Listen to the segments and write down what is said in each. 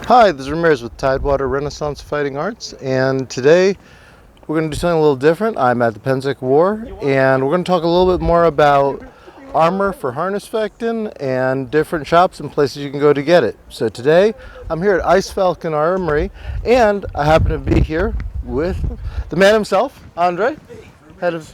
Hi, this is Ramirez with Tidewater Renaissance Fighting Arts, and today we're going to do something a little different. I'm at the Pennsic War, and we're going to talk a little bit more about armor for Harnischfechten and different shops and places you can go to get it. So today I'm here at Icefalcon Armory, and I happen to be here with the man himself, Andre, head of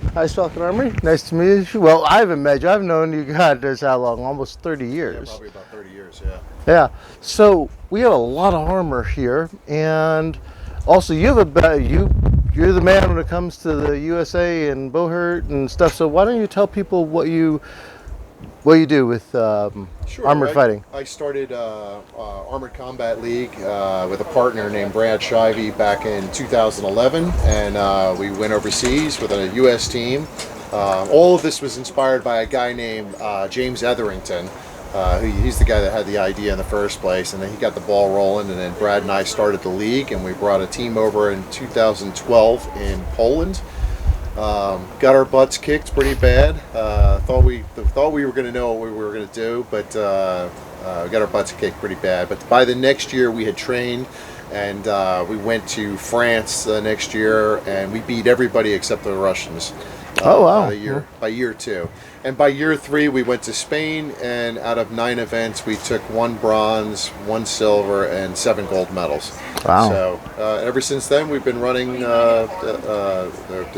Icefalcon Armory. Nice to meet you. Well, I haven't met you. I've known you, God knows how long, almost 30 years. Yeah, probably about 30 years, yeah. Yeah, so we have a lot of armor here, and also you're the man when it comes to the USA and Bohurt and stuff. So why don't you tell people what you do with Sure. armored fighting? I started Armored Combat League with a partner named Brad Shivey back in 2011, and we went overseas with a U.S. team. All of this was inspired by a guy named James Etherington. He's the guy that had the idea in the first place, and then he got the ball rolling, and then Brad and I started the league, and we brought a team over in 2012 in Poland. Got our butts kicked pretty bad. Thought we were going to know what we were going to do, but we got our butts kicked pretty bad. But by the next year, we had trained, and we went to France the next year, and we beat everybody except the Russians. Oh wow! By year 2, and by year 3 we went to Spain, and out of 9 events we took 1 bronze, 1 silver, and 7 gold medals. Wow! So ever since then we've been running. The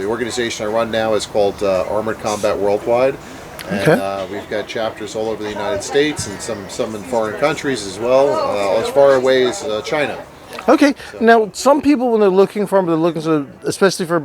organization I run now is called Armored Combat Worldwide, and we've got chapters all over the United States and some in foreign countries as well, as far away as China. Okay. So. Now, some people when they're looking for armor, they're looking for, especially for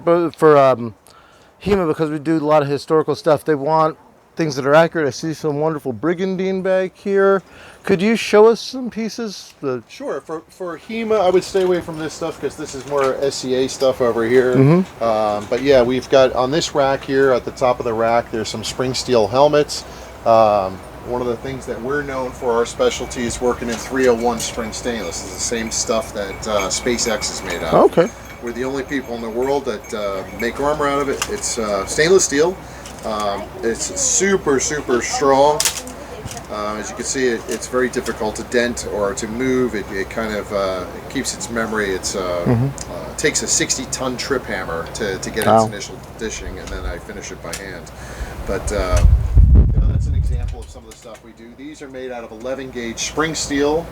HEMA, because we do a lot of historical stuff. They want things that are accurate. I see some wonderful brigandine back here. Could you show us some pieces? Sure. For HEMA, I would stay away from this stuff because this is more SCA stuff over here. But yeah, we've got on this rack here at the top of the rack, there's some spring steel helmets. One of the things that we're known for, our specialty, is working in 301 spring stainless. It's the same stuff that SpaceX is made out of. Okay. We're the only people in the world that make armor out of it. It's stainless steel. It's super strong. As you can see, it's very difficult to dent or to move. It kind of it keeps its memory. It takes a 60-ton trip hammer to get its initial dishing, and then I finish it by hand. But that's an example of some of the stuff we do. These are made out of 11-gauge spring steel.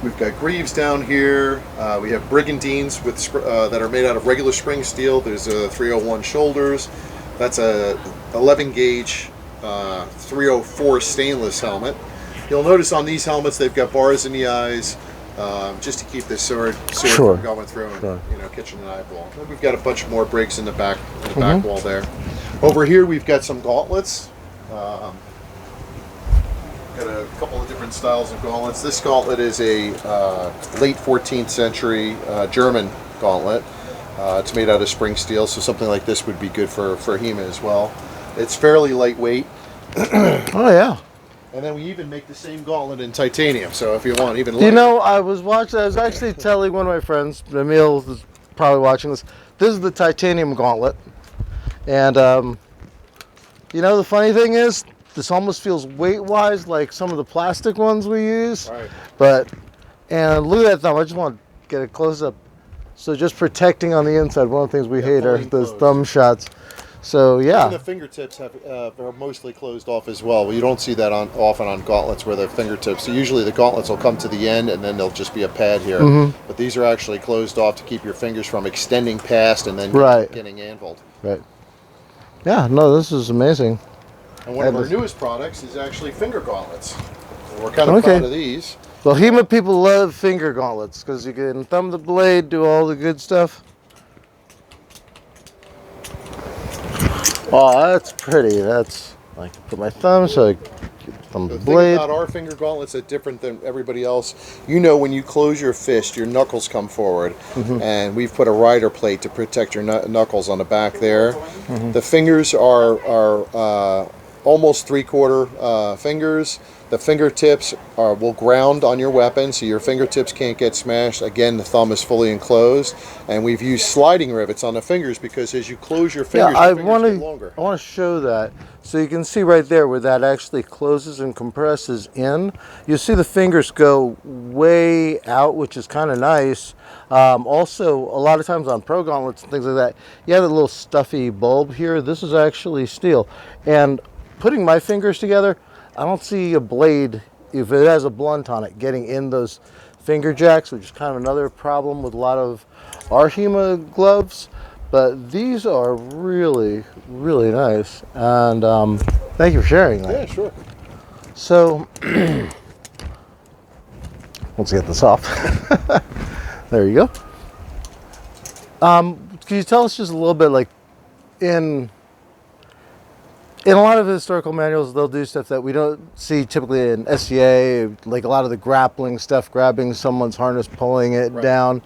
We've got greaves down here. We have brigandines that are made out of regular spring steel. There's a 301 shoulders. That's a 11-gauge 304 stainless helmet. You'll notice on these helmets they've got bars in the eyes, just to keep the sword from going through and catching an eyeball. And we've got a bunch more brigs in the back wall there. Over here we've got some gauntlets. Got a couple of different styles of gauntlets. This gauntlet is a late 14th century German gauntlet. It's made out of spring steel, so something like this would be good for HEMA as well. It's fairly lightweight. Oh yeah. And then we even make the same gauntlet in titanium, so if you want even lighter. You know, I was actually telling one of my friends, Emil is probably watching this, this is the titanium gauntlet. And the funny thing is, this almost feels weight-wise like some of the plastic ones we use. Right. And look at that thumb. I just want to get a close-up. So just protecting on the inside. One of the things we hate are those thumb shots. So yeah. Even the fingertips are mostly closed off as well. You don't see that often on gauntlets where the fingertips. So usually the gauntlets will come to the end and then there'll just be a pad here. But these are actually closed off to keep your fingers from extending past and then getting anviled. Right. Yeah. No, this is amazing. And one of our newest products is actually finger gauntlets. And we're kind of proud of these. Well, HEMA people love finger gauntlets because you can thumb the blade, do all the good stuff. Oh, that's pretty. That's I can put my thumb so I can thumb the blade. The thing about our finger gauntlets that's different than everybody else. When you close your fist, your knuckles come forward, and we've put a rider plate to protect your knuckles on the back there. The fingers are almost 3/4 fingers. The fingertips will ground on your weapon, so your fingertips can't get smashed. Again, the thumb is fully enclosed, and we've used sliding rivets on the fingers because as you close your fingers, Yeah, your fingers get longer. I want to show that. So you can see right there where that actually closes and compresses in. You see the fingers go way out, which is kind of nice. Also, a lot of times on pro gauntlets and things like that, you have a little stuffy bulb here. This is actually steel. And putting my fingers together, I don't see a blade, if it has a blunt on it, getting in those finger jacks, which is kind of another problem with a lot of our HEMA gloves. But these are really, really nice. And thank you for sharing that. Yeah, sure. So, let's get this off. There you go. Can you tell us just a little bit, like, in a lot of historical manuals, they'll do stuff that we don't see typically in SCA, like a lot of the grappling stuff, grabbing someone's harness, pulling it down.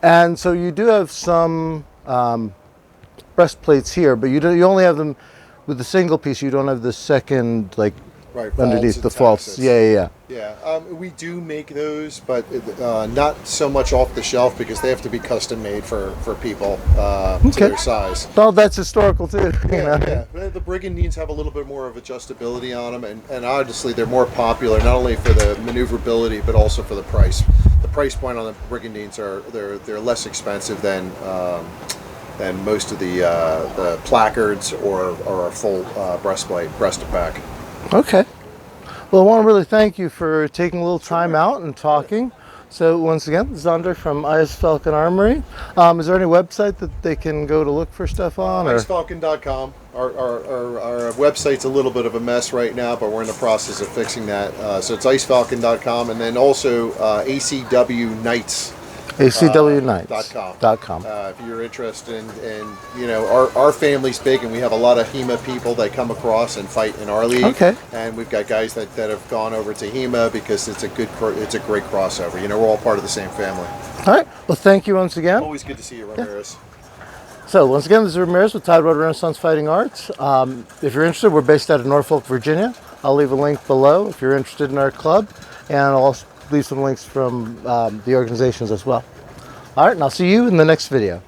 And so you do have some breastplates here, but you only have them with the single piece. You don't have the second, like, underneath the false. Yeah. We do make those, but not so much off the shelf because they have to be custom made for people to their size. Well, that's historical too. Yeah. The brigandines have a little bit more of adjustability on them, and honestly, they're more popular not only for the maneuverability but also for the price. The price point on the brigandines they're less expensive than most of the placards or a full breastplate, breast pack. Okay. Well, I want to really thank you for taking a little time out and talking. So once again, this is Andre from Icefalcon Armory. Is there any website that they can go to look for stuff on? Icefalcon.com. Our website's a little bit of a mess right now, but we're in the process of fixing that. So it's icefalcon.com, and then also ACWKnights. ACWKnights.com. If you're interested in our family's big, and we have a lot of HEMA people that come across and fight in our league. Okay. And we've got guys that have gone over to HEMA because it's a great crossover. We're all part of the same family. All right. Well, thank you once again. Always good to see you, Ramirez. So once again, this is Ramirez with Tidewater Renaissance Fighting Arts. If you're interested, we're based out of Norfolk, Virginia. I'll leave a link below if you're interested in our club, and I'll also leave some links from the organizations as well. All right, and I'll see you in the next video.